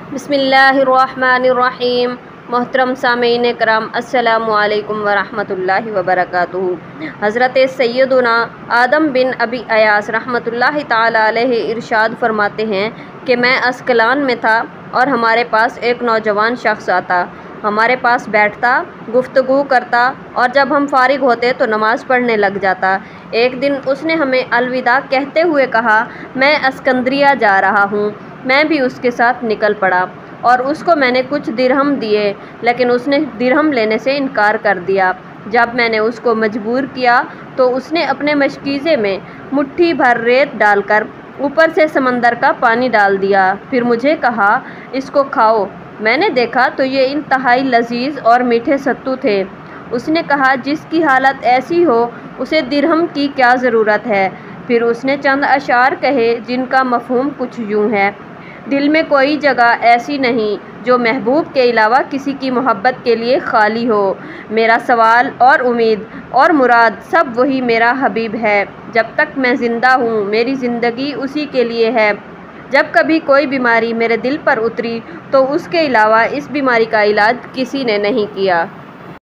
बिस्मिल्लाहिर्रहमानिर्रहीम। मोहतरम सामीन कराम, अस्सलामु अलैकुम वरहमतुल्लाहि वबरकातुहू। हज़रत सैयदुना आदम बिन अबी अयास रहमतुल्लाहि ताला अलैहि इरशाद फरमाते हैं कि मैं अस्कलान में था और हमारे पास एक नौजवान शख्स आता, हमारे पास बैठता, गुफ्तगू करता और जब हम फारिग होते तो नमाज़ पढ़ने लग जाता। एक दिन उसने हमें अलविदा कहते हुए कहा, मैं अस्कंद्रिया जा रहा हूँ। मैं भी उसके साथ निकल पड़ा और उसको मैंने कुछ दिरहम दिए, लेकिन उसने दिरहम लेने से इनकार कर दिया। जब मैंने उसको मजबूर किया तो उसने अपने मशकीज़े में मुट्ठी भर रेत डालकर ऊपर से समंदर का पानी डाल दिया। फिर मुझे कहा, इसको खाओ। मैंने देखा तो ये इंतहाई लजीज और मीठे सत्तू थे। उसने कहा, जिसकी हालत ऐसी हो उसे दिरहम की क्या ज़रूरत है। फिर उसने चंद अशार कहे जिनका मफहूम कुछ यूँ है, दिल में कोई जगह ऐसी नहीं जो महबूब के अलावा किसी की मोहब्बत के लिए खाली हो। मेरा सवाल और उम्मीद और मुराद सब वही मेरा हबीब है। जब तक मैं ज़िंदा हूँ मेरी ज़िंदगी उसी के लिए है। जब कभी कोई बीमारी मेरे दिल पर उतरी तो उसके अलावा इस बीमारी का इलाज किसी ने नहीं किया।